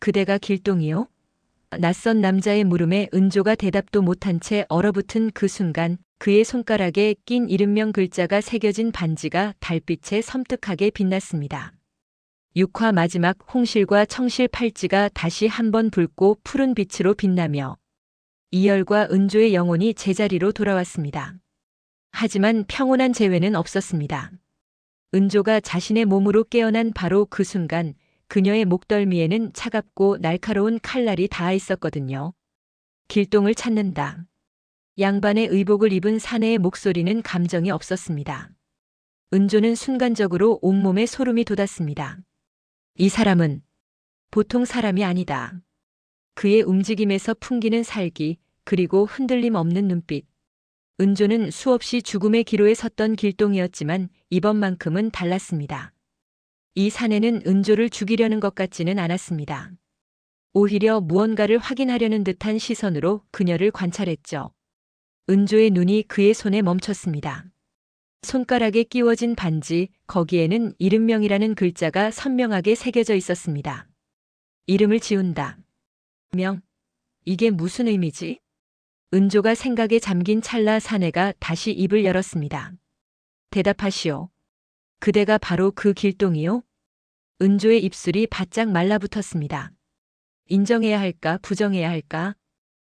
그대가 길동이요? 낯선 남자의 물음에 은조가 대답도 못한 채 얼어붙은 그 순간 그의 손가락에 낀 이름명 글자가 새겨진 반지가 달빛에 섬뜩하게 빛났습니다. 6화 마지막 홍실과 청실 팔찌가 다시 한번 붉고 푸른 빛으로 빛나며 이열과 은조의 영혼이 제자리로 돌아왔습니다. 하지만 평온한 재회는 없었습니다. 은조가 자신의 몸으로 깨어난 바로 그 순간 그녀의 목덜미에는 차갑고 날카로운 칼날이 닿아 있었거든요. 길동을 찾는다. 양반의 의복을 입은 사내의 목소리는 감정이 없었습니다. 은조는 순간적으로 온몸에 소름이 돋았습니다. 이 사람은 보통 사람이 아니다. 그의 움직임에서 풍기는 살기, 그리고 흔들림 없는 눈빛. 은조는 수없이 죽음의 기로에 섰던 길동이었지만 이번만큼은 달랐습니다. 이 사내는 은조를 죽이려는 것 같지는 않았습니다. 오히려 무언가를 확인하려는 듯한 시선으로 그녀를 관찰했죠. 은조의 눈이 그의 손에 멈췄습니다. 손가락에 끼워진 반지, 거기에는 이름명이라는 글자가 선명하게 새겨져 있었습니다. 이름을 지운다. 명. 이게 무슨 의미지? 은조가 생각에 잠긴 찰나 사내가 다시 입을 열었습니다. 대답하시오. 그대가 바로 그 길동이요? 은조의 입술이 바짝 말라붙었습니다. 인정해야 할까 부정해야 할까?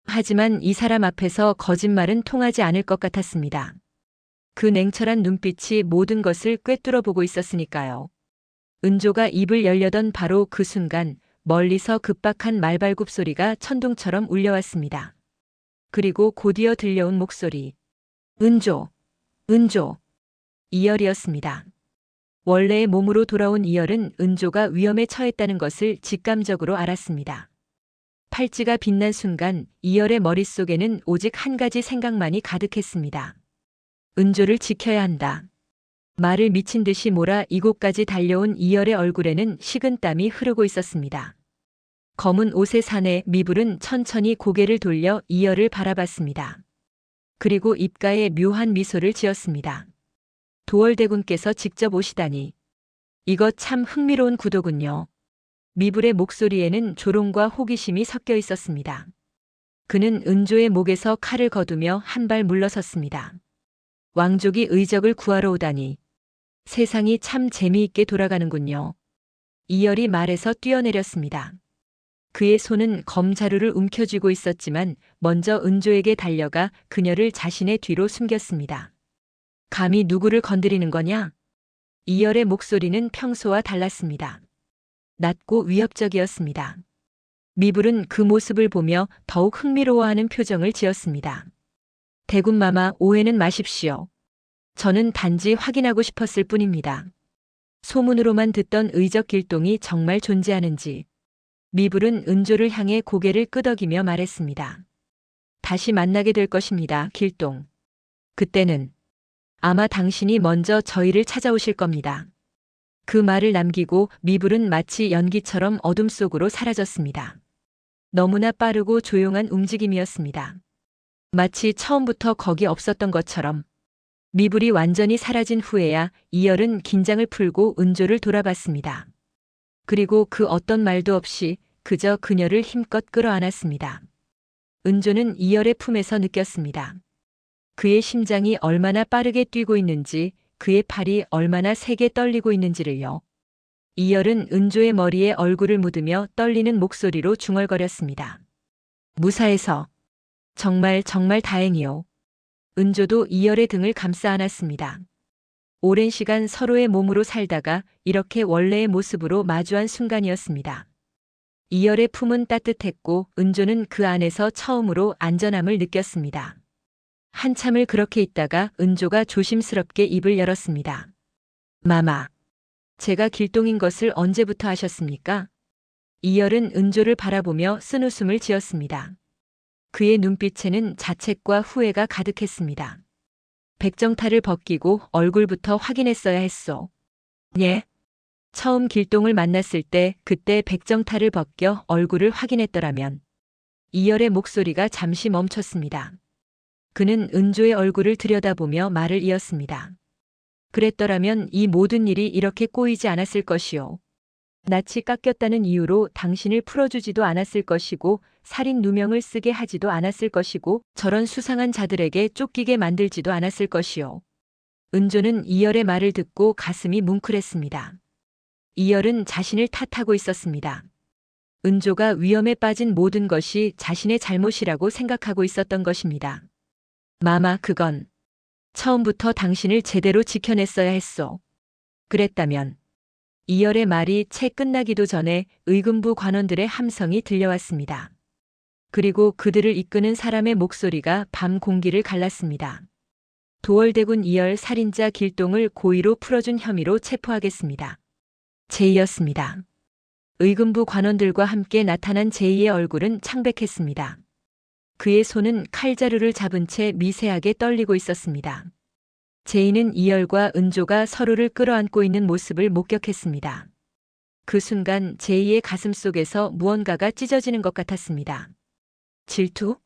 하지만 이 사람 앞에서 거짓말은 통하지 않을 것 같았습니다. 그 냉철한 눈빛이 모든 것을 꿰뚫어 보고 있었으니까요. 은조가 입을 열려던 바로 그 순간 멀리서 급박한 말발굽 소리가 천둥처럼 울려왔습니다. 그리고 곧이어 들려온 목소리. 은조, 은조. 이열이었습니다. 원래의 몸으로 돌아온 이열은 은조가 위험에 처했다는 것을 직감적으로 알았습니다. 팔찌가 빛난 순간 이열의 머릿속에는 오직 한 가지 생각만이 가득했습니다. 은조를 지켜야 한다. 말을 미친 듯이 몰아 이곳까지 달려온 이열의 얼굴에는 식은땀이 흐르고 있었습니다. 검은 옷의 사내 미불은 천천히 고개를 돌려 이열을 바라봤습니다. 그리고 입가에 묘한 미소를 지었습니다. 도월대군께서 직접 오시다니. 이거 참 흥미로운 구도군요. 미불의 목소리에는 조롱과 호기심이 섞여 있었습니다. 그는 은조의 목에서 칼을 거두며 한 발 물러섰습니다. 왕족이 의적을 구하러 오다니. 세상이 참 재미있게 돌아가는군요. 이열이 말에서 뛰어내렸습니다. 그의 손은 검 자루를 움켜쥐고 있었지만 먼저 은조에게 달려가 그녀를 자신의 뒤로 숨겼습니다. 감히 누구를 건드리는 거냐? 이열의 목소리는 평소와 달랐습니다. 낮고 위협적이었습니다. 미불은 그 모습을 보며 더욱 흥미로워하는 표정을 지었습니다. 대군마마, 오해는 마십시오. 저는 단지 확인하고 싶었을 뿐입니다. 소문으로만 듣던 의적 길동이 정말 존재하는지. 미불은 은조를 향해 고개를 끄덕이며 말했습니다. 다시 만나게 될 것입니다, 길동. 그때는 아마 당신이 먼저 저희를 찾아오실 겁니다. 그 말을 남기고 미불은 마치 연기처럼 어둠 속으로 사라졌습니다. 너무나 빠르고 조용한 움직임이었습니다. 마치 처음부터 거기 없었던 것처럼. 미불이 완전히 사라진 후에야 이열은 긴장을 풀고 은조를 돌아봤습니다. 그리고 그 어떤 말도 없이 그저 그녀를 힘껏 끌어안았습니다. 은조는 이열의 품에서 느꼈습니다. 그의 심장이 얼마나 빠르게 뛰고 있는지, 그의 팔이 얼마나 세게 떨리고 있는지를요. 이열은 은조의 머리에 얼굴을 묻으며 떨리는 목소리로 중얼거렸습니다. 무사해서 정말 다행이요. 은조도 이열의 등을 감싸 안았습니다. 오랜 시간 서로의 몸으로 살다가 이렇게 원래의 모습으로 마주한 순간이었습니다. 이열의 품은 따뜻했고 은조는 그 안에서 처음으로 안전함을 느꼈습니다. 한참을 그렇게 있다가 은조가 조심스럽게 입을 열었습니다. 마마, 제가 길동인 것을 언제부터 아셨습니까? 이열은 은조를 바라보며 쓴웃음을 지었습니다. 그의 눈빛에는 자책과 후회가 가득했습니다. 백정탈을 벗기고 얼굴부터 확인했어야 했소. 예? 처음 길동을 만났을 때 그때 백정탈을 벗겨 얼굴을 확인했더라면. 이열의 목소리가 잠시 멈췄습니다. 그는 은조의 얼굴을 들여다보며 말을 이었습니다. 그랬더라면 이 모든 일이 이렇게 꼬이지 않았을 것이요. 낯이 깎였다는 이유로 당신을 풀어주지도 않았을 것이고 살인 누명을 쓰게 하지도 않았을 것이고 저런 수상한 자들에게 쫓기게 만들지도 않았을 것이요. 은조는 이열의 말을 듣고 가슴이 뭉클했습니다. 이열은 자신을 탓하고 있었습니다. 은조가 위험에 빠진 모든 것이 자신의 잘못이라고 생각하고 있었던 것입니다. 마마, 그건 처음부터 당신을 제대로 지켜냈어야 했소. 그랬다면. 이열의 말이 채 끝나기도 전에 의금부 관원들의 함성이 들려왔습니다. 그리고 그들을 이끄는 사람의 목소리가 밤 공기를 갈랐습니다. 도월대군 이열 살인자 길동을 고의로 풀어준 혐의로 체포하겠습니다. 제이였습니다. 의금부 관원들과 함께 나타난 제이의 얼굴은 창백했습니다. 그의 손은 칼자루를 잡은 채 미세하게 떨리고 있었습니다. 제이는 이열과 은조가 서로를 끌어안고 있는 모습을 목격했습니다. 그 순간 제이의 가슴 속에서 무언가가 찢어지는 것 같았습니다. 질투?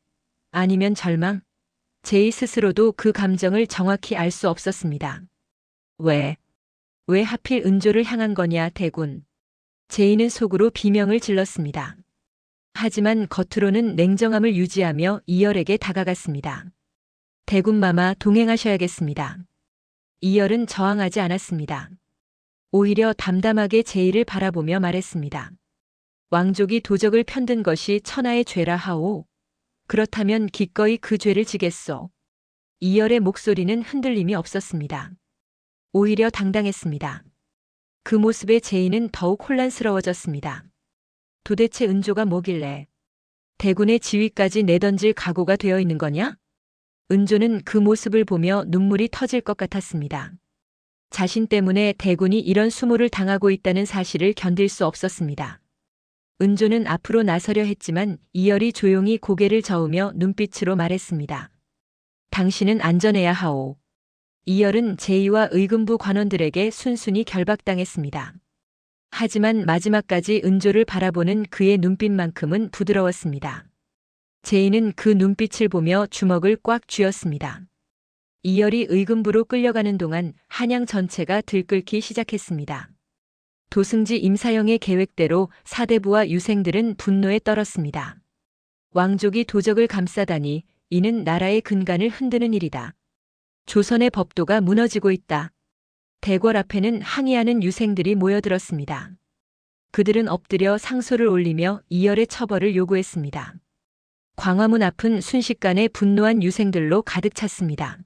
아니면 절망? 제이 스스로도 그 감정을 정확히 알 수 없었습니다. 왜 하필 은조를 향한 거냐, 대군. 제이는 속으로 비명을 질렀습니다. 하지만 겉으로는 냉정함을 유지하며 이열에게 다가갔습니다. 대군마마, 동행하셔야겠습니다. 이열은 저항하지 않았습니다. 오히려 담담하게 제이를 바라보며 말했습니다. 왕족이 도적을 편든 것이 천하의 죄라 하오. 그렇다면 기꺼이 그 죄를 지겠소. 이열의 목소리는 흔들림이 없었습니다. 오히려 당당했습니다. 그 모습에 제이는 더욱 혼란스러워졌습니다. 도대체 은조가 뭐길래 대군의 지위까지 내던질 각오가 되어 있는 거냐? 은조는 그 모습을 보며 눈물이 터질 것 같았습니다. 자신 때문에 대군이 이런 수모를 당하고 있다는 사실을 견딜 수 없었습니다. 은조는 앞으로 나서려 했지만 이열이 조용히 고개를 저으며 눈빛으로 말했습니다. 당신은 안전해야 하오. 이열은 제이와 의금부 관원들에게 순순히 결박당했습니다. 하지만 마지막까지 은조를 바라보는 그의 눈빛만큼은 부드러웠습니다. 제이는 그 눈빛을 보며 주먹을 꽉 쥐었습니다. 이열이 의금부로 끌려가는 동안 한양 전체가 들끓기 시작했습니다. 도승지 임사영의 계획대로 사대부와 유생들은 분노에 떨었습니다. 왕족이 도적을 감싸다니 이는 나라의 근간을 흔드는 일이다. 조선의 법도가 무너지고 있다. 대궐 앞에는 항의하는 유생들이 모여들었습니다. 그들은 엎드려 상소를 올리며 이열의 처벌을 요구했습니다. 광화문 앞은 순식간에 분노한 유생들로 가득 찼습니다.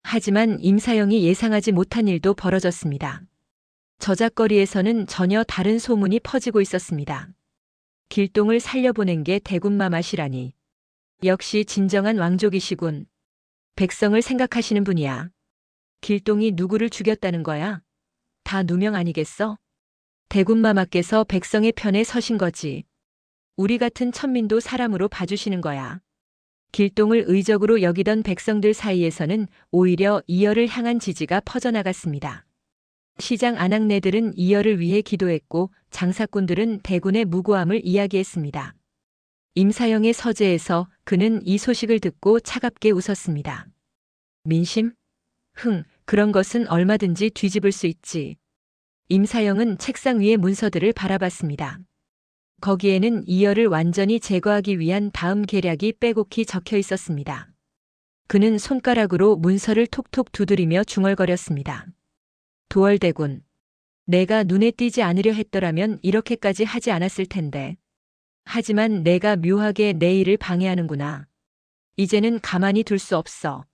하지만 임사영이 예상하지 못한 일도 벌어졌습니다. 저작거리에서는 전혀 다른 소문이 퍼지고 있었습니다. 길동을 살려보낸 게 대군마마시라니. 역시 진정한 왕족이시군. 백성을 생각하시는 분이야. 길동이 누구를 죽였다는 거야? 다 누명 아니겠어? 대군마마께서 백성의 편에 서신 거지. 우리 같은 천민도 사람으로 봐주시는 거야. 길동을 의적으로 여기던 백성들 사이에서는 오히려 이열을 향한 지지가 퍼져나갔습니다. 시장 안악내들은 이열을 위해 기도했고 장사꾼들은 대군의 무고함을 이야기했습니다. 임사영의 서재에서 그는 이 소식을 듣고 차갑게 웃었습니다. 민심? 그런 것은 얼마든지 뒤집을 수 있지. 임사영은 책상 위의 문서들을 바라봤습니다. 거기에는 이열을 완전히 제거하기 위한 다음 계략이 빼곡히 적혀 있었습니다. 그는 손가락으로 문서를 톡톡 두드리며 중얼거렸습니다. 도월대군. 내가 눈에 띄지 않으려 했더라면 이렇게까지 하지 않았을 텐데. 하지만 내가 묘하게 내 일을 방해하는구나. 이제는 가만히 둘 수 없어.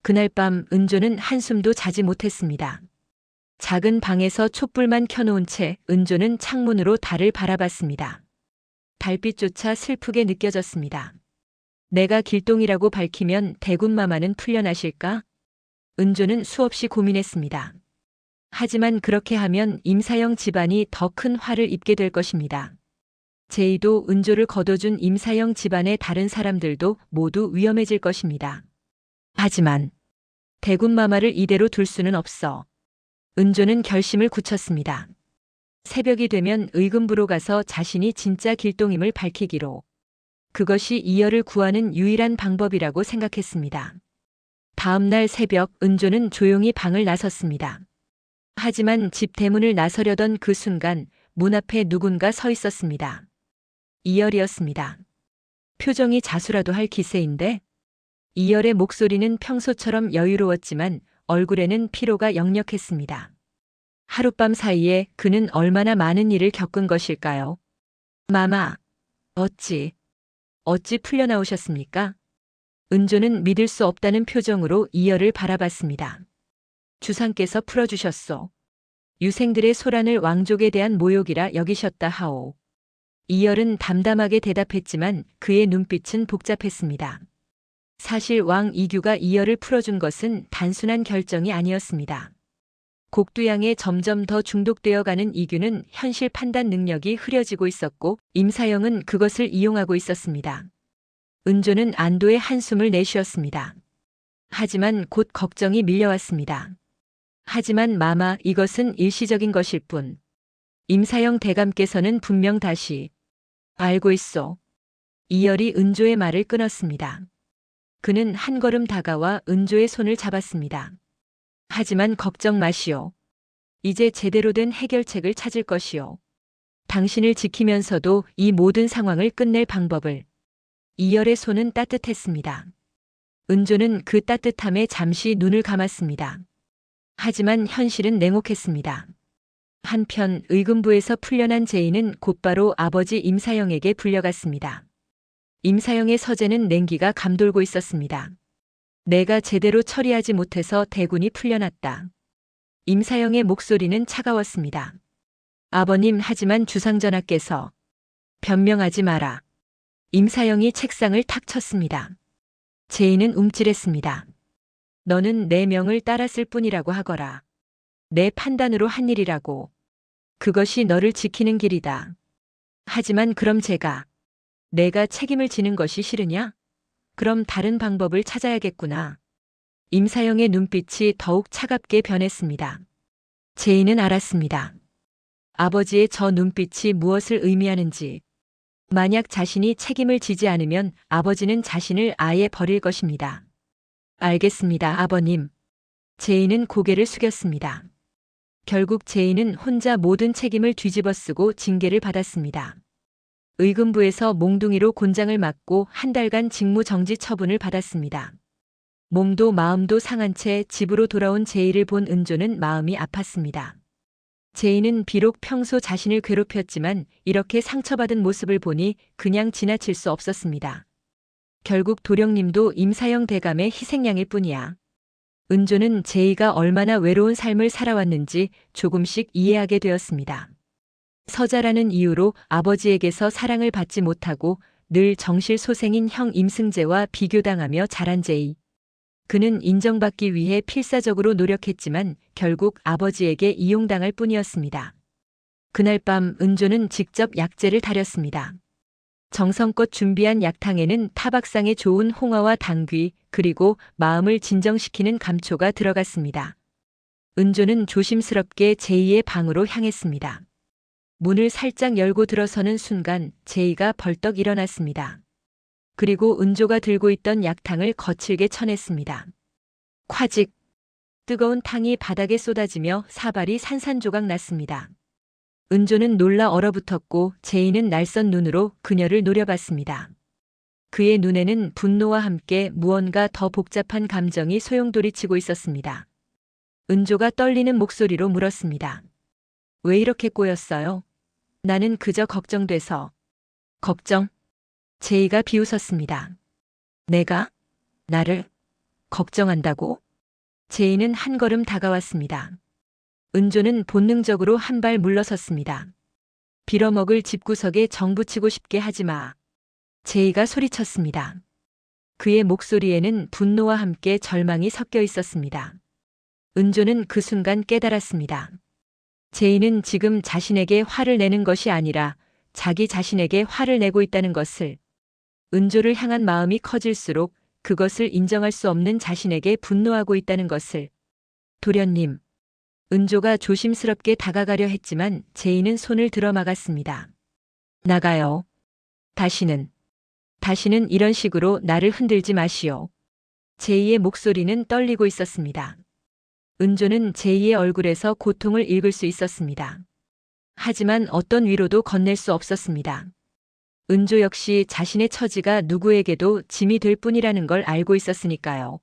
그날 밤 은조는 한숨도 자지 못했습니다. 작은 방에서 촛불만 켜놓은 채 은조는 창문으로 달을 바라봤습니다. 달빛조차 슬프게 느껴졌습니다. 내가 길동이라고 밝히면 대군마마는 풀려나실까? 은조는 수없이 고민했습니다. 하지만 그렇게 하면 임사영 집안이 더 큰 화를 입게 될 것입니다. 제이도 은조를 거둬준 임사영 집안의 다른 사람들도 모두 위험해질 것입니다. 하지만 대군마마를 이대로 둘 수는 없어. 은조는 결심을 굳혔습니다. 새벽이 되면 의금부로 가서 자신이 진짜 길동임을 밝히기로. 그것이 이열을 구하는 유일한 방법이라고 생각했습니다. 다음 날 새벽 은조는 조용히 방을 나섰습니다. 하지만 집 대문을 나서려던 그 순간 문 앞에 누군가 서 있었습니다. 이열이었습니다. 표정이 자수라도 할 기세인데 이열의 목소리는 평소처럼 여유로웠지만 얼굴에는 피로가 역력했습니다. 하룻밤 사이에 그는 얼마나 많은 일을 겪은 것일까요? 마마, 어찌 풀려나오셨습니까? 은조는 믿을 수 없다는 표정으로 이열을 바라봤습니다. 주상께서 풀어주셨소. 유생들의 소란을 왕족에 대한 모욕이라 여기셨다 하오. 이열은 담담하게 대답했지만 그의 눈빛은 복잡했습니다. 사실 왕 이규가 이열을 풀어준 것은 단순한 결정이 아니었습니다. 곡두양에 점점 더 중독되어가는 이규는 현실 판단 능력이 흐려지고 있었고 임사영은 그것을 이용하고 있었습니다. 은조는 안도의 한숨을 내쉬었습니다. 하지만 곧 걱정이 밀려왔습니다. 하지만 마마, 이것은 일시적인 것일 뿐. 임사영 대감께서는 분명 다시 알고 있소. 이열이 은조의 말을 끊었습니다. 그는 한 걸음 다가와 은조의 손을 잡았습니다. 하지만 걱정 마시오. 이제 제대로 된 해결책을 찾을 것이오. 당신을 지키면서도 이 모든 상황을 끝낼 방법을. 이열의 손은 따뜻했습니다. 은조는 그 따뜻함에 잠시 눈을 감았습니다. 하지만 현실은 냉혹했습니다. 한편 의금부에서 풀려난 제인은 곧바로 아버지 임사영에게 불려갔습니다. 임사영의 서재는 냉기가 감돌고 있었습니다. 내가 제대로 처리하지 못해서 대군이 풀려났다. 임사영의 목소리는 차가웠습니다. 아버님, 하지만 주상전하께서 변명하지 마라. 임사영이 책상을 탁 쳤습니다. 제인은 움찔했습니다. 너는 내 명을 따랐을 뿐이라고 하거라. 내 판단으로 한 일이라고. 그것이 너를 지키는 길이다. 하지만 그럼 내가 책임을 지는 것이 싫으냐? 그럼 다른 방법을 찾아야겠구나. 임사영의 눈빛이 더욱 차갑게 변했습니다. 제인은 알았습니다. 아버지의 저 눈빛이 무엇을 의미하는지. 만약 자신이 책임을 지지 않으면 아버지는 자신을 아예 버릴 것입니다. 알겠습니다, 아버님. 제인은 고개를 숙였습니다. 결국 제인은 혼자 모든 책임을 뒤집어쓰고 징계를 받았습니다. 의금부에서 몽둥이로 곤장을 맞고 한 달간 직무 정지 처분을 받았습니다. 몸도 마음도 상한 채 집으로 돌아온 제이를 본 은조는 마음이 아팠습니다. 제이는 비록 평소 자신을 괴롭혔지만 이렇게 상처받은 모습을 보니 그냥 지나칠 수 없었습니다. 결국 도령님도 임사영 대감의 희생양일 뿐이야. 은조는 제이가 얼마나 외로운 삶을 살아왔는지 조금씩 이해하게 되었습니다. 서자라는 이유로 아버지에게서 사랑을 받지 못하고 늘 정실소생인 형 임승재와 비교당하며 자란 제이. 그는 인정받기 위해 필사적으로 노력했지만 결국 아버지에게 이용당할 뿐이었습니다. 그날 밤 은조는 직접 약재를 다렸습니다. 정성껏 준비한 약탕에는 타박상에 좋은 홍어와 당귀 그리고 마음을 진정시키는 감초가 들어갔습니다. 은조는 조심스럽게 제이의 방으로 향했습니다. 문을 살짝 열고 들어서는 순간 제이가 벌떡 일어났습니다. 그리고 은조가 들고 있던 약탕을 거칠게 쳐냈습니다. 콰직! 뜨거운 탕이 바닥에 쏟아지며 사발이 산산조각 났습니다. 은조는 놀라 얼어붙었고 제이는 날선 눈으로 그녀를 노려봤습니다. 그의 눈에는 분노와 함께 무언가 더 복잡한 감정이 소용돌이치고 있었습니다. 은조가 떨리는 목소리로 물었습니다. 왜 이렇게 꼬였어요? 나는 그저 걱정돼서. 걱정? 제이가 비웃었습니다. 내가? 나를? 걱정한다고? 제이는 한 걸음 다가왔습니다. 은조는 본능적으로 한 발 물러섰습니다. 빌어먹을 집구석에 정붙이고 싶게 하지 마. 제이가 소리쳤습니다. 그의 목소리에는 분노와 함께 절망이 섞여 있었습니다. 은조는 그 순간 깨달았습니다. 제이는 지금 자신에게 화를 내는 것이 아니라 자기 자신에게 화를 내고 있다는 것을. 은조를 향한 마음이 커질수록 그것을 인정할 수 없는 자신에게 분노하고 있다는 것을. 도련님. 은조가 조심스럽게 다가가려 했지만 제이는 손을 들어막았습니다. 나가요. 다시는 이런 식으로 나를 흔들지 마시오. 제이의 목소리는 떨리고 있었습니다. 은조는 제이의 얼굴에서 고통을 읽을 수 있었습니다. 하지만 어떤 위로도 건넬 수 없었습니다. 은조 역시 자신의 처지가 누구에게도 짐이 될 뿐이라는 걸 알고 있었으니까요.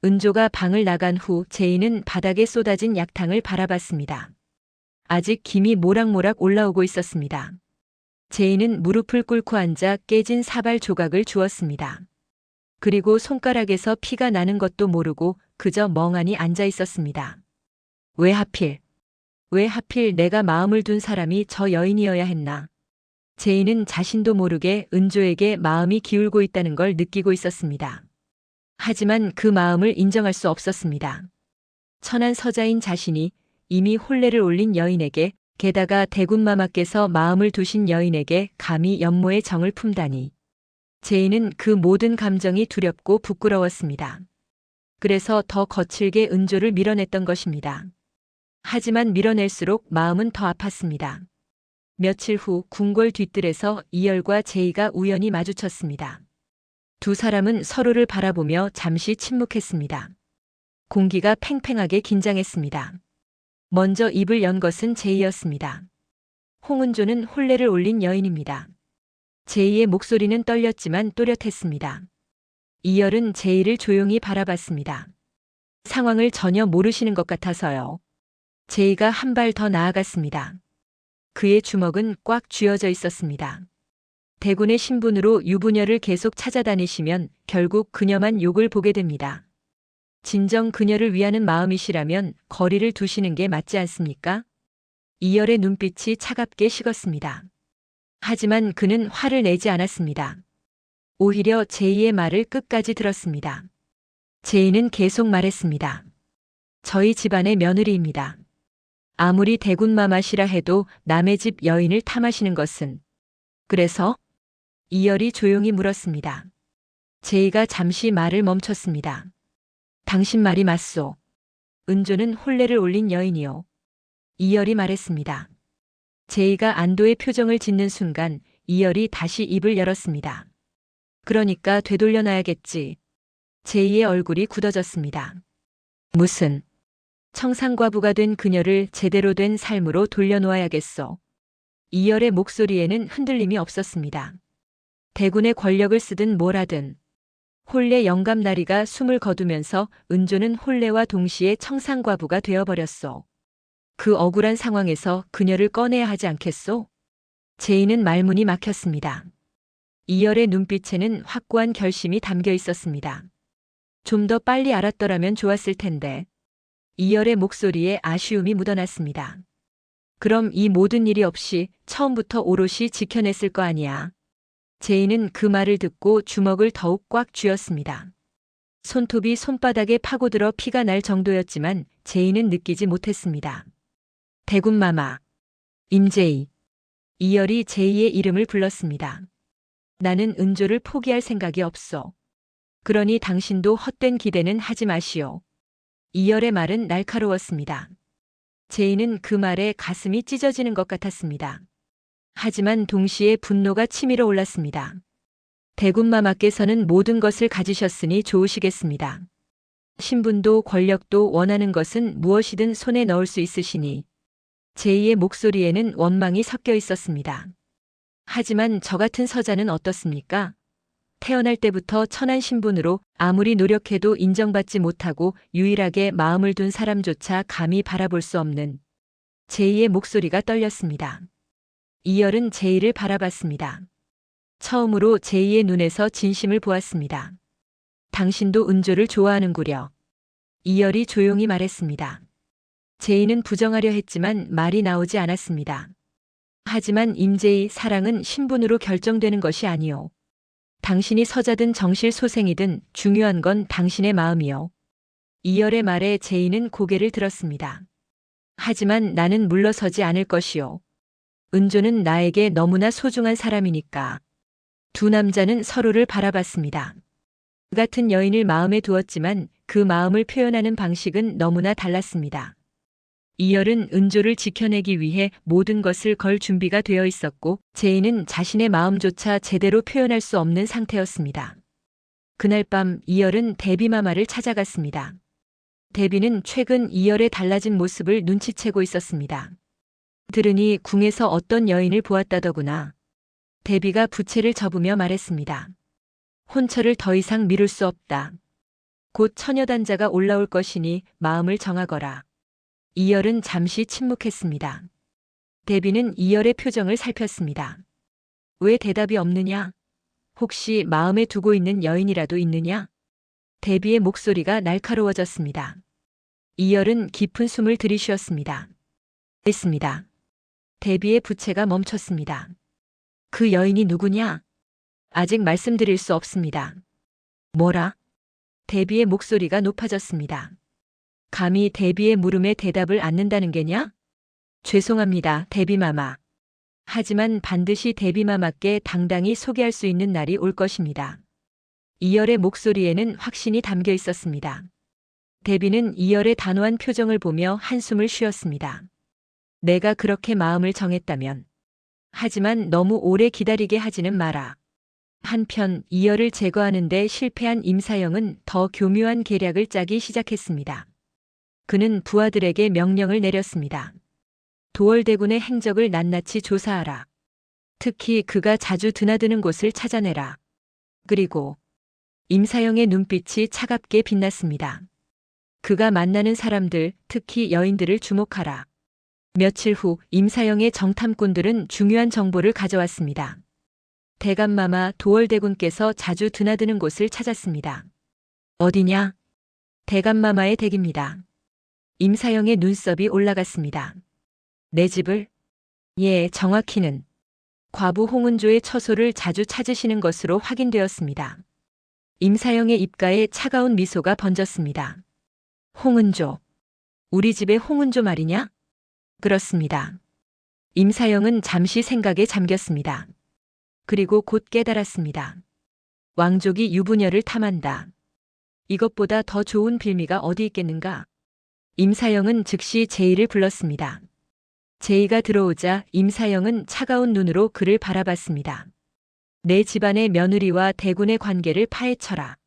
은조가 방을 나간 후 제이는 바닥에 쏟아진 약탕을 바라봤습니다. 아직 김이 모락모락 올라오고 있었습니다. 제이는 무릎을 꿇고 앉아 깨진 사발 조각을 주었습니다. 그리고 손가락에서 피가 나는 것도 모르고 그저 멍하니 앉아 있었습니다. 왜 하필 내가 마음을 둔 사람이 저 여인이어야 했나. 제이는 자신도 모르게 은조에게 마음이 기울고 있다는 걸 느끼고 있었습니다. 하지만 그 마음을 인정할 수 없었습니다. 천한 서자인 자신이 이미 혼례를 올린 여인에게, 게다가 대군마마께서 마음을 두신 여인에게 감히 연모의 정을 품다니. 제이는 그 모든 감정이 두렵고 부끄러웠습니다. 그래서 더 거칠게 은조를 밀어냈던 것입니다. 하지만 밀어낼수록 마음은 더 아팠습니다. 며칠 후 궁궐 뒷뜰에서 이열과 제이가 우연히 마주쳤습니다. 두 사람은 서로를 바라보며 잠시 침묵했습니다. 공기가 팽팽하게 긴장했습니다. 먼저 입을 연 것은 제이였습니다. 홍은조는 혼례를 올린 여인입니다. 제이의 목소리는 떨렸지만 또렷했습니다. 이열은 제이를 조용히 바라봤습니다. 상황을 전혀 모르시는 것 같아서요. 제이가 한 발 더 나아갔습니다. 그의 주먹은 꽉 쥐어져 있었습니다. 대군의 신분으로 유부녀를 계속 찾아다니시면 결국 그녀만 욕을 보게 됩니다. 진정 그녀를 위하는 마음이시라면 거리를 두시는 게 맞지 않습니까? 이열의 눈빛이 차갑게 식었습니다. 하지만 그는 화를 내지 않았습니다. 오히려 제이의 말을 끝까지 들었습니다. 제이는 계속 말했습니다. 저희 집안의 며느리입니다. 아무리 대군마마시라 해도 남의 집 여인을 탐하시는 것은. 그래서? 이열이 조용히 물었습니다. 제이가 잠시 말을 멈췄습니다. 당신 말이 맞소. 은조는 혼례를 올린 여인이요. 이열이 말했습니다. 제이가 안도의 표정을 짓는 순간 이열이 다시 입을 열었습니다. 그러니까 되돌려놔야겠지. 제이의 얼굴이 굳어졌습니다. 무슨. 청상과부가 된 그녀를 제대로 된 삶으로 돌려놓아야겠어. 이열의 목소리에는 흔들림이 없었습니다. 대군의 권력을 쓰든 뭘 하든. 혼례 영감나리가 숨을 거두면서 은조는 혼례와 동시에 청상과부가 되어버렸소. 그 억울한 상황에서 그녀를 꺼내야 하지 않겠소? 제이는 말문이 막혔습니다. 이열의 눈빛에는 확고한 결심이 담겨 있었습니다. 좀 더 빨리 알았더라면 좋았을 텐데. 이열의 목소리에 아쉬움이 묻어났습니다. 그럼 이 모든 일이 없이 처음부터 오롯이 지켜냈을 거 아니야. 제이는 그 말을 듣고 주먹을 더욱 꽉 쥐었습니다. 손톱이 손바닥에 파고들어 피가 날 정도였지만 제이는 느끼지 못했습니다. 대군마마. 임제이. 이열이 제이의 이름을 불렀습니다. 나는 은조를 포기할 생각이 없어. 그러니 당신도 헛된 기대는 하지 마시오. 이열의 말은 날카로웠습니다. 제이는 그 말에 가슴이 찢어지는 것 같았습니다. 하지만 동시에 분노가 치밀어 올랐습니다. 대군마마께서는 모든 것을 가지셨으니 좋으시겠습니다. 신분도 권력도 원하는 것은 무엇이든 손에 넣을 수 있으시니. 제이의 목소리에는 원망이 섞여 있었습니다. 하지만 저 같은 서자는 어떻습니까? 태어날 때부터 천한 신분으로 아무리 노력해도 인정받지 못하고 유일하게 마음을 둔 사람조차 감히 바라볼 수 없는. 제이의 목소리가 떨렸습니다. 이열은 제이를 바라봤습니다. 처음으로 제이의 눈에서 진심을 보았습니다. 당신도 은조를 좋아하는구려. 이열이 조용히 말했습니다. 제이는 부정하려 했지만 말이 나오지 않았습니다. 하지만 임제이, 사랑은 신분으로 결정되는 것이 아니오. 당신이 서자든 정실소생이든 중요한 건 당신의 마음이요. 이열의 말에 제이는 고개를 들었습니다. 하지만 나는 물러서지 않을 것이요. 은조는 나에게 너무나 소중한 사람이니까. 두 남자는 서로를 바라봤습니다. 그 같은 여인을 마음에 두었지만 그 마음을 표현하는 방식은 너무나 달랐습니다. 이열은 은조를 지켜내기 위해 모든 것을 걸 준비가 되어 있었고 제이는 자신의 마음조차 제대로 표현할 수 없는 상태였습니다. 그날 밤 이열은 대비마마를 찾아갔습니다. 대비는 최근 이열의 달라진 모습을 눈치채고 있었습니다. 들으니 궁에서 어떤 여인을 보았다더구나. 대비가 부채를 접으며 말했습니다. 혼처를 더 이상 미룰 수 없다. 곧 처녀단자가 올라올 것이니 마음을 정하거라. 이열은 잠시 침묵했습니다. 대비는 이열의 표정을 살폈습니다. 왜 대답이 없느냐? 혹시 마음에 두고 있는 여인이라도 있느냐? 대비의 목소리가 날카로워졌습니다. 이열은 깊은 숨을 들이쉬었습니다. 했습니다. 대비의 부채가 멈췄습니다. 그 여인이 누구냐? 아직 말씀드릴 수 없습니다. 뭐라? 대비의 목소리가 높아졌습니다. 감히 대비의 물음에 대답을 않는다는 게냐? 죄송합니다, 대비마마. 하지만 반드시 대비마마께 당당히 소개할 수 있는 날이 올 것입니다. 이열의 목소리에는 확신이 담겨 있었습니다. 대비는 이열의 단호한 표정을 보며 한숨을 쉬었습니다. 내가 그렇게 마음을 정했다면. 하지만 너무 오래 기다리게 하지는 마라. 한편 이열을 제거하는 데 실패한 임사영은 더 교묘한 계략을 짜기 시작했습니다. 그는 부하들에게 명령을 내렸습니다. 도월대군의 행적을 낱낱이 조사하라. 특히 그가 자주 드나드는 곳을 찾아내라. 그리고 임사영의 눈빛이 차갑게 빛났습니다. 그가 만나는 사람들, 특히 여인들을 주목하라. 며칠 후 임사영의 정탐꾼들은 중요한 정보를 가져왔습니다. 대감마마 도월대군께서 자주 드나드는 곳을 찾았습니다. 어디냐? 대감마마의 댁입니다. 임사영의 눈썹이 올라갔습니다. 내 집을? 예, 정확히는 과부 홍은조의 처소를 자주 찾으시는 것으로 확인되었습니다. 임사영의 입가에 차가운 미소가 번졌습니다. 홍은조. 우리 집의 홍은조 말이냐? 그렇습니다. 임사영은 잠시 생각에 잠겼습니다. 그리고 곧 깨달았습니다. 왕족이 유부녀를 탐한다. 이것보다 더 좋은 빌미가 어디 있겠는가? 임사영은 즉시 제의를 불렀습니다. 제의가 들어오자 임사영은 차가운 눈으로 그를 바라봤습니다. 내 집안의 며느리와 대군의 관계를 파헤쳐라.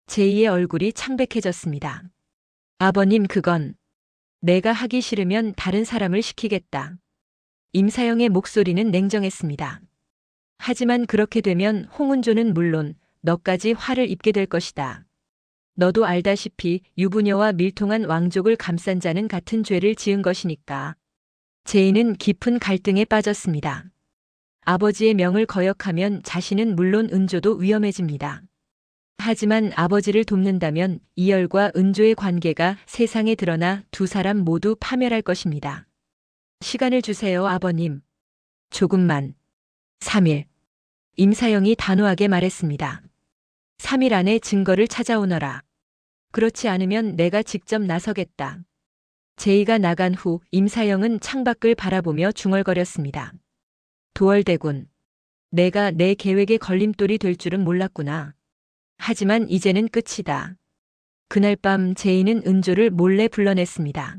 제의의 얼굴이 창백해졌습니다. 아버님, 그건 내가 하기 싫으면 다른 사람을 시키겠다. 임사영의 목소리는 냉정했습니다. 하지만 그렇게 되면 홍은조는 물론 너까지 화를 입게 될 것이다. 너도 알다시피 유부녀와 밀통한 왕족을 감싼 자는 같은 죄를 지은 것이니까. 제의는 깊은 갈등에 빠졌습니다. 아버지의 명을 거역하면 자신은 물론 은조도 위험해집니다. 하지만 아버지를 돕는다면 이열과 은조의 관계가 세상에 드러나 두 사람 모두 파멸할 것입니다. 시간을 주세요, 아버님. 조금만. 3일. 임사영이 단호하게 말했습니다. 3일 안에 증거를 찾아오너라. 그렇지 않으면 내가 직접 나서겠다. 제의가 나간 후 임사영은 창밖을 바라보며 중얼거렸습니다. 도월대군. 내가 내 계획의 걸림돌이 될 줄은 몰랐구나. 하지만 이제는 끝이다. 그날 밤 제의는 은조를 몰래 불러냈습니다.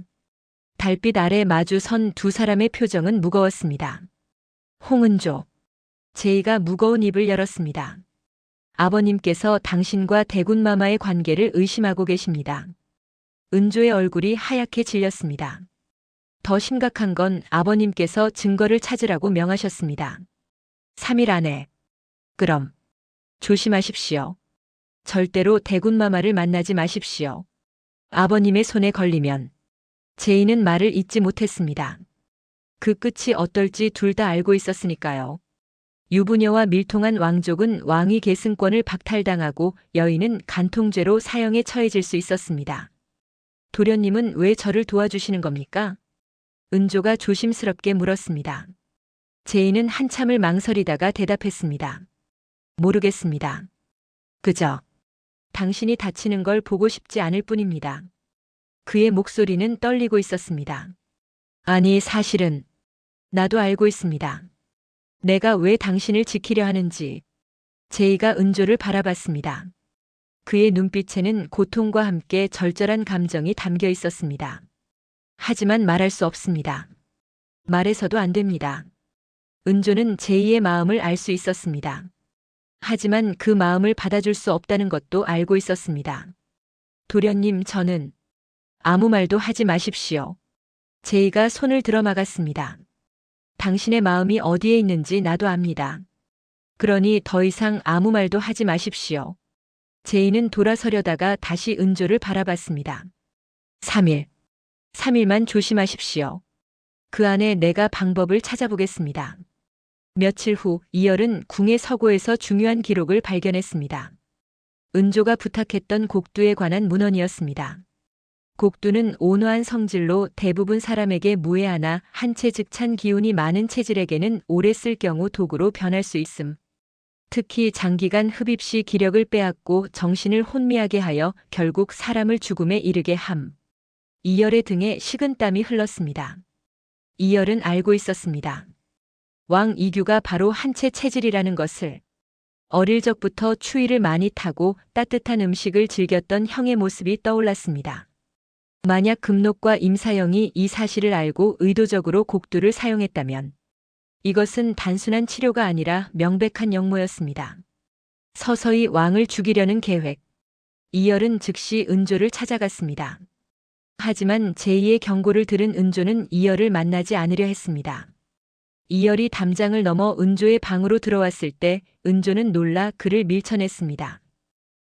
달빛 아래 마주 선 두 사람의 표정은 무거웠습니다. 홍은조. 제의가 무거운 입을 열었습니다. 아버님께서 당신과 대군마마의 관계를 의심하고 계십니다. 은조의 얼굴이 하얗게 질렸습니다. 더 심각한 건 아버님께서 증거를 찾으라고 명하셨습니다. 3일 안에. 그럼 조심하십시오. 절대로 대군마마를 만나지 마십시오. 아버님의 손에 걸리면. 제의는 말을 잇지 못했습니다. 그 끝이 어떨지 둘 다 알고 있었으니까요. 유부녀와 밀통한 왕족은 왕위 계승권을 박탈당하고 여인은 간통죄로 사형에 처해질 수 있었습니다. 도련님은 왜 저를 도와주시는 겁니까? 은조가 조심스럽게 물었습니다. 제의는 한참을 망설이다가 대답했습니다. 모르겠습니다. 그저 당신이 다치는 걸 보고 싶지 않을 뿐입니다. 그의 목소리는 떨리고 있었습니다. 아니, 사실은 나도 알고 있습니다. 내가 왜 당신을 지키려 하는지. 제의가 은조를 바라봤습니다. 그의 눈빛에는 고통과 함께 절절한 감정이 담겨 있었습니다. 하지만 말할 수 없습니다. 말해서도 안 됩니다. 은조는 제의의 마음을 알 수 있었습니다. 하지만 그 마음을 받아줄 수 없다는 것도 알고 있었습니다. 도련님, 저는 아무 말도 하지 마십시오. 제의가 손을 들어 막았습니다. 당신의 마음이 어디에 있는지 나도 압니다. 그러니 더 이상 아무 말도 하지 마십시오. 제이는 돌아서려다가 다시 은조를 바라봤습니다. 3일. 3일만 조심하십시오. 그 안에 내가 방법을 찾아보겠습니다. 며칠 후 이열은 궁의 서고에서 중요한 기록을 발견했습니다. 은조가 부탁했던 곡두에 관한 문헌이었습니다. 곡두는 온화한 성질로 대부분 사람에게 무해하나 한체즉찬 기운이 많은 체질에게는 오래 쓸 경우 도구로 변할 수 있음. 특히 장기간 흡입 시 기력을 빼앗고 정신을 혼미하게 하여 결국 사람을 죽음에 이르게 함. 이열의 등에 식은땀이 흘렀습니다. 이열은 알고 있었습니다. 왕 이규가 바로 한체 체질이라는 것을. 어릴 적부터 추위를 많이 타고 따뜻한 음식을 즐겼던 형의 모습이 떠올랐습니다. 만약 금록과 임사영이 이 사실을 알고 의도적으로 곡두를 사용했다면 이것은 단순한 치료가 아니라 명백한 역모였습니다. 서서히 왕을 죽이려는 계획. 이열은 즉시 은조를 찾아갔습니다. 하지만 제이의 경고를 들은 은조는 이열을 만나지 않으려 했습니다. 이열이 담장을 넘어 은조의 방으로 들어왔을 때 은조는 놀라 그를 밀쳐냈습니다.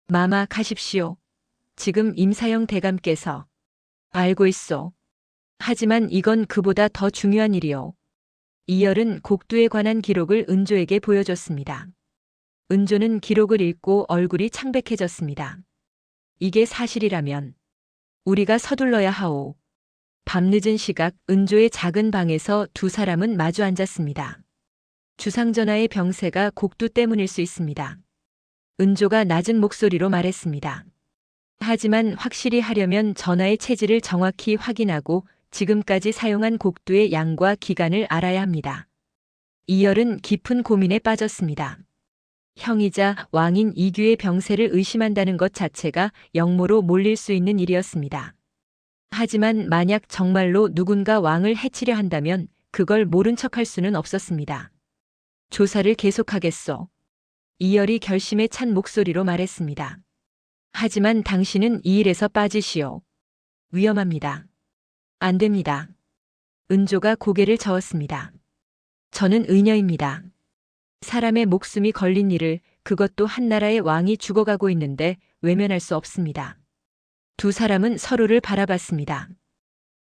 마마 가십시오. 지금 임사영 대감께서. 알고 있소. 하지만 이건 그보다 더 중요한 일이오. 이열은 곡두에 관한 기록을 은조에게 보여줬습니다. 은조는 기록을 읽고 얼굴이 창백해졌습니다. 이게 사실이라면 우리가 서둘러야 하오. 밤늦은 시각 은조의 작은 방에서 두 사람은 마주 앉았습니다. 주상전하의 병세가 곡두 때문일 수 있습니다. 은조가 낮은 목소리로 말했습니다. 하지만 확실히 하려면 전하의 체질을 정확히 확인하고 지금까지 사용한 곡두의 양과 기간을 알아야 합니다. 이열은 깊은 고민에 빠졌습니다. 형이자 왕인 이규의 병세를 의심한다는 것 자체가 역모로 몰릴 수 있는 일이었습니다. 하지만 만약 정말로 누군가 왕을 해치려 한다면 그걸 모른 척할 수는 없었습니다. 조사를 계속하겠소. 이열이 결심에 찬 목소리로 말했습니다. 하지만 당신은 이 일에서 빠지시오. 위험합니다. 안 됩니다. 은조가 고개를 저었습니다. 저는 의녀입니다. 사람의 목숨이 걸린 일을, 그것도 한 나라의 왕이 죽어가고 있는데 외면할 수 없습니다. 두 사람은 서로를 바라봤습니다.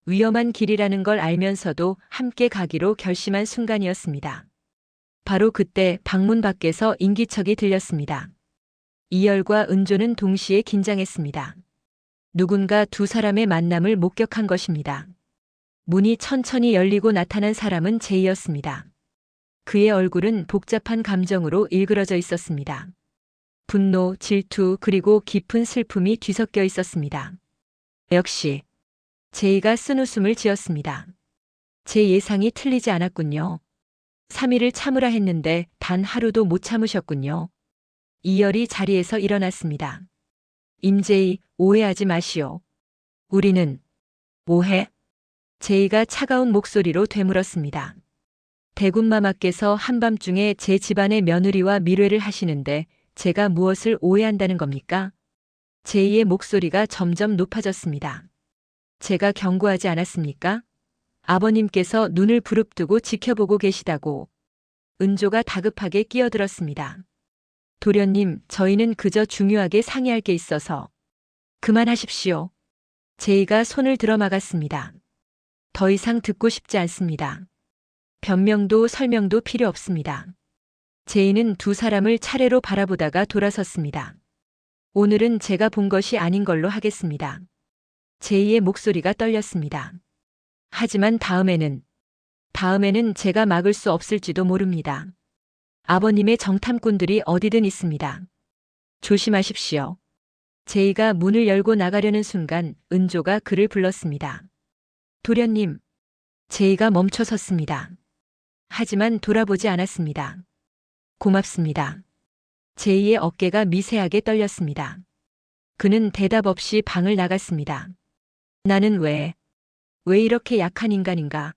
위험한 길이라는 걸 알면서도 함께 가기로 결심한 순간이었습니다. 바로 그때 방문 밖에서 인기척이 들렸습니다. 이열과 은조는 동시에 긴장했습니다. 누군가 두 사람의 만남을 목격한 것입니다. 문이 천천히 열리고 나타난 사람은 제이였습니다. 그의 얼굴은 복잡한 감정으로 일그러져 있었습니다. 분노, 질투, 그리고 깊은 슬픔이 뒤섞여 있었습니다. 역시 제이가 쓴웃음을 지었습니다. 제 예상이 틀리지 않았군요. 3일을 참으라 했는데 단 하루도 못 참으셨군요. 이열이 자리에서 일어났습니다. 임제이, 오해하지 마시오. 우리는 오해? 제이가 차가운 목소리로 되물었습니다. 대군마마께서 한밤중에 제 집안의 며느리와 밀회를 하시는데 제가 무엇을 오해한다는 겁니까? 제이의 목소리가 점점 높아졌습니다. 제가 경고하지 않았습니까? 아버님께서 눈을 부릅뜨고 지켜보고 계시다고. 은조가 다급하게 끼어들었습니다. 도련님, 저희는 그저 중요하게 상의할 게 있어서. 그만하십시오. 제이가 손을 들어 막았습니다. 더 이상 듣고 싶지 않습니다. 변명도 설명도 필요 없습니다. 제이는 두 사람을 차례로 바라보다가 돌아섰습니다. 오늘은 제가 본 것이 아닌 걸로 하겠습니다. 제이의 목소리가 떨렸습니다. 하지만 다음에는 제가 막을 수 없을지도 모릅니다. 아버님의 정탐꾼들이 어디든 있습니다. 조심하십시오. 제이가 문을 열고 나가려는 순간 은조가 그를 불렀습니다. 도련님. 제이가 멈춰 섰습니다. 하지만 돌아보지 않았습니다. 고맙습니다. 제이의 어깨가 미세하게 떨렸습니다. 그는 대답 없이 방을 나갔습니다. 나는 왜 이렇게 약한 인간인가?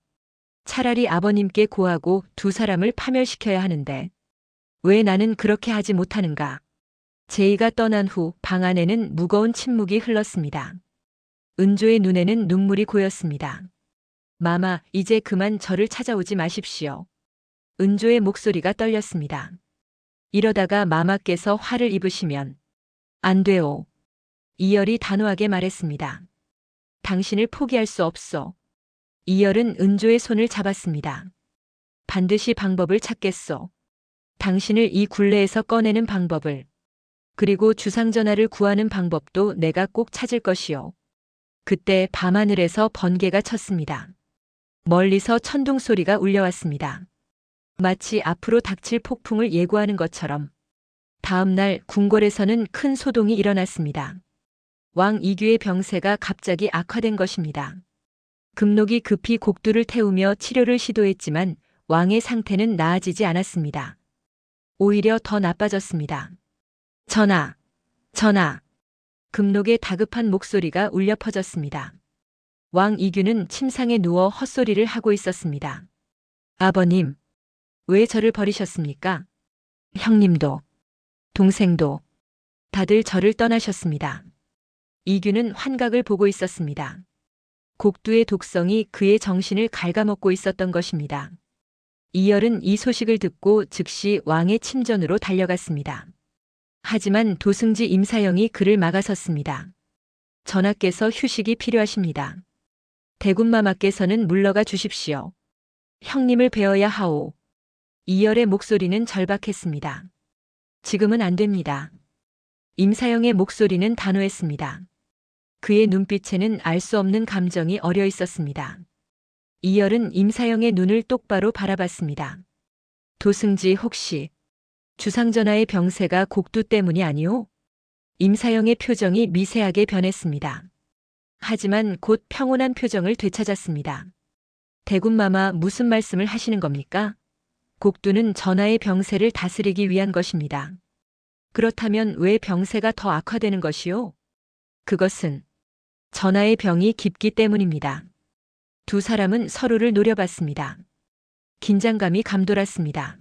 차라리 아버님께 고하고 두 사람을 파멸시켜야 하는데 왜 나는 그렇게 하지 못하는가? 제이가 떠난 후 방 안에는 무거운 침묵이 흘렀습니다. 은조의 눈에는 눈물이 고였습니다. 마마, 이제 그만 저를 찾아오지 마십시오. 은조의 목소리가 떨렸습니다. 이러다가 마마께서 화를 입으시면 안 돼요. 이열이 단호하게 말했습니다. 당신을 포기할 수 없어. 이열은 은조의 손을 잡았습니다. 반드시 방법을 찾겠소. 당신을 이 굴레에서 꺼내는 방법을. 그리고 주상전하를 구하는 방법도 내가 꼭 찾을 것이요. 그때 밤하늘에서 번개가 쳤습니다. 멀리서 천둥 소리가 울려왔습니다. 마치 앞으로 닥칠 폭풍을 예고하는 것처럼. 다음 날 궁궐에서는 큰 소동이 일어났습니다. 왕 이규의 병세가 갑자기 악화된 것입니다. 금록이 급히 곡두를 태우며 치료를 시도했지만 왕의 상태는 나아지지 않았습니다. 오히려 더 나빠졌습니다. 전하, 전하. 금록의 다급한 목소리가 울려 퍼졌습니다. 왕 이규는 침상에 누워 헛소리를 하고 있었습니다. 아버님, 왜 저를 버리셨습니까? 형님도, 동생도, 다들 저를 떠나셨습니다. 이규는 환각을 보고 있었습니다. 곡두의 독성이 그의 정신을 갉아먹고 있었던 것입니다. 이열은 이 소식을 듣고 즉시 왕의 침전으로 달려갔습니다. 하지만 도승지 임사영이 그를 막아섰습니다. 전하께서 휴식이 필요하십니다. 대군마마께서는 물러가 주십시오. 형님을 뵈어야 하오. 이열의 목소리는 절박했습니다. 지금은 안 됩니다. 임사영의 목소리는 단호했습니다. 그의 눈빛에는 알 수 없는 감정이 어려 있었습니다. 이열은 임사영의 눈을 똑바로 바라봤습니다. 도승지 혹시 주상전하의 병세가 곡두 때문이 아니오? 임사영의 표정이 미세하게 변했습니다. 하지만 곧 평온한 표정을 되찾았습니다. 대군마마 무슨 말씀을 하시는 겁니까? 곡두는 전하의 병세를 다스리기 위한 것입니다. 그렇다면 왜 병세가 더 악화되는 것이오? 그것은 전하의 병이 깊기 때문입니다. 두 사람은 서로를 노려봤습니다. 긴장감이 감돌았습니다.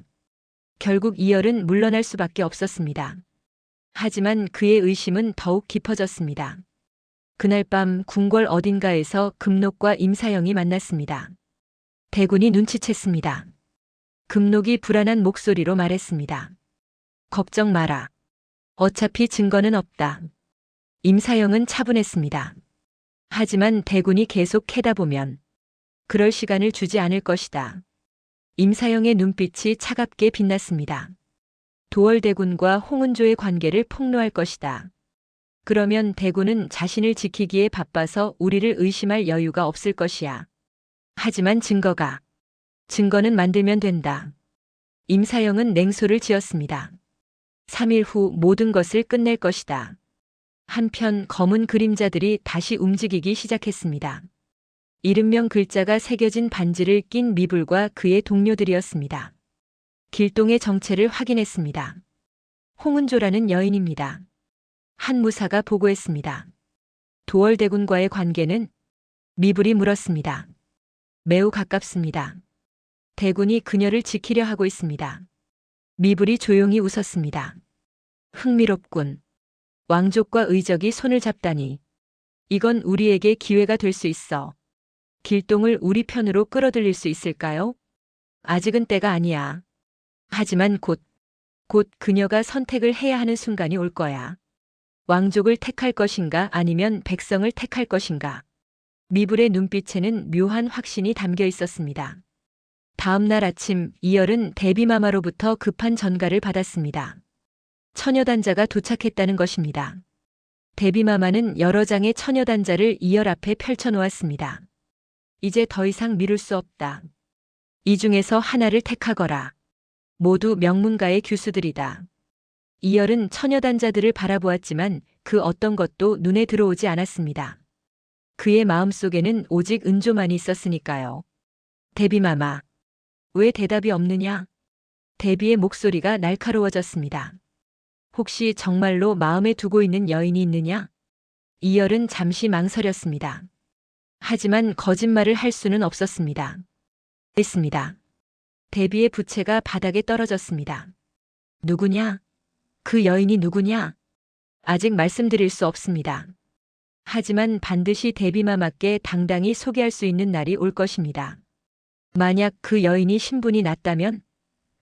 결국 이열은 물러날 수밖에 없었습니다. 하지만 그의 의심은 더욱 깊어졌습니다. 그날 밤 궁궐 어딘가에서 금록과 임사영이 만났습니다. 대군이 눈치챘습니다. 금록이 불안한 목소리로 말했습니다. 걱정 마라. 어차피 증거는 없다. 임사영은 차분했습니다. 하지만 대군이 계속 캐다 보면 그럴 시간을 주지 않을 것이다. 임사영의 눈빛이 차갑게 빛났습니다. 도월대군과 홍은조의 관계를 폭로할 것이다. 그러면 대군은 자신을 지키기에 바빠서 우리를 의심할 여유가 없을 것이야. 하지만 증거는 만들면 된다. 임사영은 냉소를 지었습니다. 3일 후 모든 것을 끝낼 것이다. 한편 검은 그림자들이 다시 움직이기 시작했습니다. 70명 글자가 새겨진 반지를 낀 미불과 그의 동료들이었습니다. 길동의 정체를 확인했습니다. 홍은조라는 여인입니다. 한 무사가 보고했습니다. 도월대군과의 관계는? 미불이 물었습니다. 매우 가깝습니다. 대군이 그녀를 지키려 하고 있습니다. 미불이 조용히 웃었습니다. 흥미롭군. 왕족과 의적이 손을 잡다니. 이건 우리에게 기회가 될 수 있어. 길동을 우리 편으로 끌어들일 수 있을까요? 아직은 때가 아니야. 하지만 곧 그녀가 선택을 해야 하는 순간이 올 거야. 왕족을 택할 것인가 아니면 백성을 택할 것인가. 미불의 눈빛에는 묘한 확신이 담겨 있었습니다. 다음 날 아침 이열은 대비마마로부터 급한 전가를 받았습니다. 처녀단자가 도착했다는 것입니다. 대비마마는 여러 장의 처녀단자를 이열 앞에 펼쳐놓았습니다. 이제 더 이상 미룰 수 없다. 이 중에서 하나를 택하거라. 모두 명문가의 규수들이다. 이열은 처녀단자들을 바라보았지만 그 어떤 것도 눈에 들어오지 않았습니다. 그의 마음속에는 오직 은조만이 있었으니까요. 대비마마, 왜 대답이 없느냐? 대비의 목소리가 날카로워졌습니다. 혹시 정말로 마음에 두고 있는 여인이 있느냐? 이열은 잠시 망설였습니다. 하지만 거짓말을 할 수는 없었습니다. 했습니다. 대비의 부채가 바닥에 떨어졌습니다. 누구냐? 그 여인이 누구냐? 아직 말씀드릴 수 없습니다. 하지만 반드시 대비마마께 당당히 소개할 수 있는 날이 올 것입니다. 만약 그 여인이 신분이 낮다면,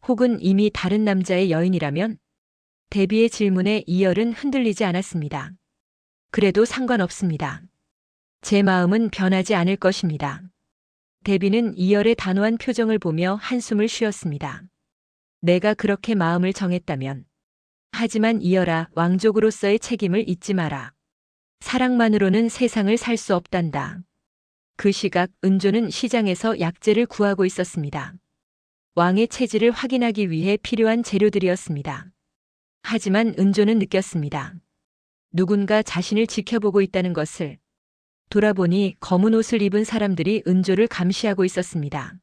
혹은 이미 다른 남자의 여인이라면, 대비의 질문에 이열은 흔들리지 않았습니다. 그래도 상관없습니다. 제 마음은 변하지 않을 것입니다. 대비는 이열의 단호한 표정을 보며 한숨을 쉬었습니다. 내가 그렇게 마음을 정했다면. 하지만 이열아, 왕족으로서의 책임을 잊지 마라. 사랑만으로는 세상을 살 수 없단다. 그 시각 은조는 시장에서 약재를 구하고 있었습니다. 왕의 체질을 확인하기 위해 필요한 재료들이었습니다. 하지만 은조는 느꼈습니다. 누군가 자신을 지켜보고 있다는 것을. 돌아보니 검은 옷을 입은 사람들이 은조를 감시하고 있었습니다.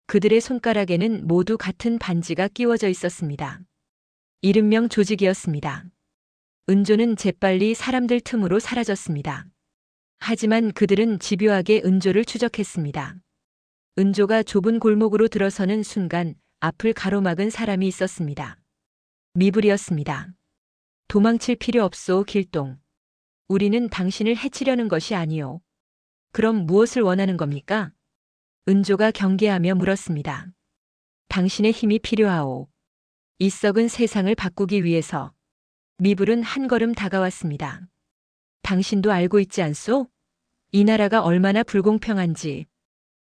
그들의 손가락에는 모두 같은 반지가 끼워져 있었습니다. 이른명 조직이었습니다. 은조는 재빨리 사람들 틈으로 사라졌습니다. 하지만 그들은 집요하게 은조를 추적했습니다. 은조가 좁은 골목으로 들어서는 순간 앞을 가로막은 사람이 있었습니다. 미불이었습니다. 도망칠 필요 없소, 길동. 우리는 당신을 해치려는 것이 아니오. 그럼 무엇을 원하는 겁니까? 은조가 경계하며 물었습니다. 당신의 힘이 필요하오. 이 썩은 세상을 바꾸기 위해서. 미불은 한 걸음 다가왔습니다. 당신도 알고 있지 않소? 이 나라가 얼마나 불공평한지.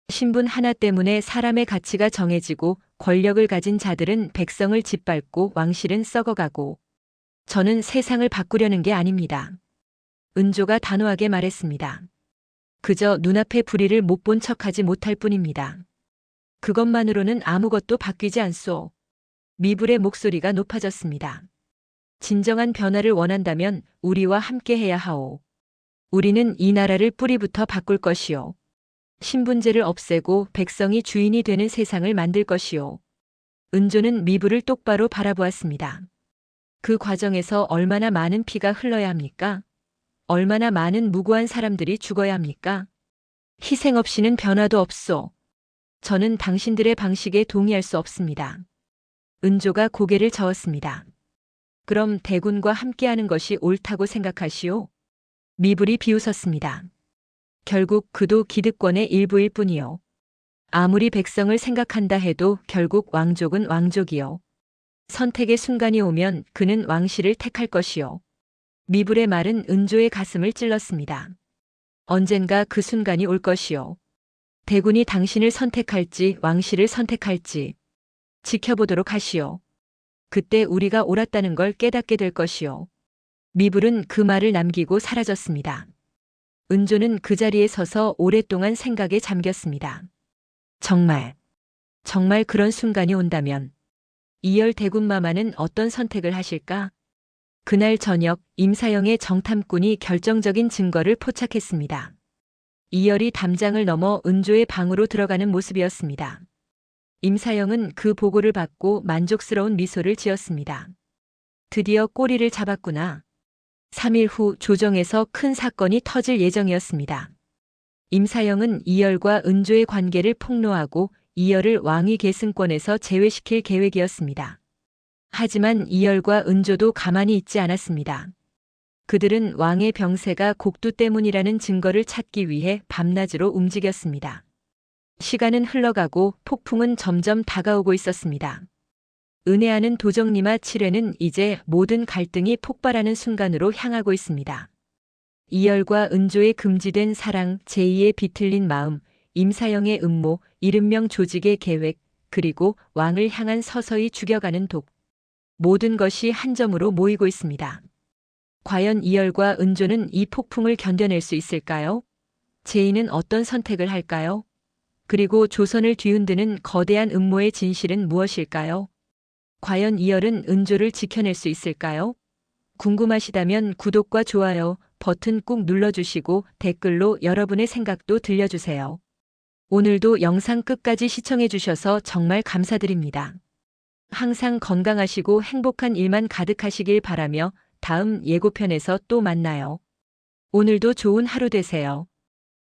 신분 하나 때문에 사람의 가치가 정해지고 권력을 가진 자들은 백성을 짓밟고 왕실은 썩어가고. 저는 세상을 바꾸려는 게 아닙니다. 은조가 단호하게 말했습니다. 그저 눈앞의 불의를 못 본 척하지 못할 뿐입니다. 그것만으로는 아무것도 바뀌지 않소. 미불의 목소리가 높아졌습니다. 진정한 변화를 원한다면 우리와 함께 해야 하오. 우리는 이 나라를 뿌리부터 바꿀 것이오. 신분제를 없애고 백성이 주인이 되는 세상을 만들 것이오. 은조는 미불을 똑바로 바라보았습니다. 그 과정에서 얼마나 많은 피가 흘러야 합니까? 얼마나 많은 무고한 사람들이 죽어야 합니까? 희생 없이는 변화도 없소. 저는 당신들의 방식에 동의할 수 없습니다. 은조가 고개를 저었습니다. 그럼 대군과 함께하는 것이 옳다고 생각하시오? 미불이 비웃었습니다. 결국 그도 기득권의 일부일 뿐이요. 아무리 백성을 생각한다 해도 결국 왕족은 왕족이요. 선택의 순간이 오면 그는 왕실을 택할 것이요. 미불의 말은 은조의 가슴을 찔렀습니다. 언젠가 그 순간이 올 것이요. 대군이 당신을 선택할지 왕실을 선택할지 지켜보도록 하시오. 그때 우리가 옳았다는 걸 깨닫게 될 것이요. 미불은 그 말을 남기고 사라졌습니다. 은조는 그 자리에 서서 오랫동안 생각에 잠겼습니다. 정말 그런 순간이 온다면 이열 대군마마는 어떤 선택을 하실까? 그날 저녁 임사영의 정탐꾼이 결정적인 증거를 포착했습니다. 이열이 담장을 넘어 은조의 방으로 들어가는 모습이었습니다. 임사영은 그 보고를 받고 만족스러운 미소를 지었습니다. 드디어 꼬리를 잡았구나. 3일 후 조정에서 큰 사건이 터질 예정이었습니다. 임사영은 이열과 은조의 관계를 폭로하고 이열을 왕위 계승권에서 제외시킬 계획이었습니다. 하지만 이열과 은조도 가만히 있지 않았습니다. 그들은 왕의 병세가 곡두 때문이라는 증거를 찾기 위해 밤낮으로 움직였습니다. 시간은 흘러가고 폭풍은 점점 다가오고 있었습니다. 은혜하는 도정님아 7회는 이제 모든 갈등이 폭발하는 순간으로 향하고 있습니다. 이열과 은조의 금지된 사랑, 제2의 비틀린 마음, 임사영의 음모, 이른명 조직의 계획, 그리고 왕을 향한 서서히 죽여가는 독. 모든 것이 한 점으로 모이고 있습니다. 과연 이열과 은조는 이 폭풍을 견뎌낼 수 있을까요? 제2는 어떤 선택을 할까요? 그리고 조선을 뒤흔드는 거대한 음모의 진실은 무엇일까요? 과연 이열은 은조를 지켜낼 수 있을까요? 궁금하시다면 구독과 좋아요 버튼 꾹 눌러주시고 댓글로 여러분의 생각도 들려주세요. 오늘도 영상 끝까지 시청해주셔서 정말 감사드립니다. 항상 건강하시고 행복한 일만 가득하시길 바라며 다음 예고편에서 또 만나요. 오늘도 좋은 하루 되세요.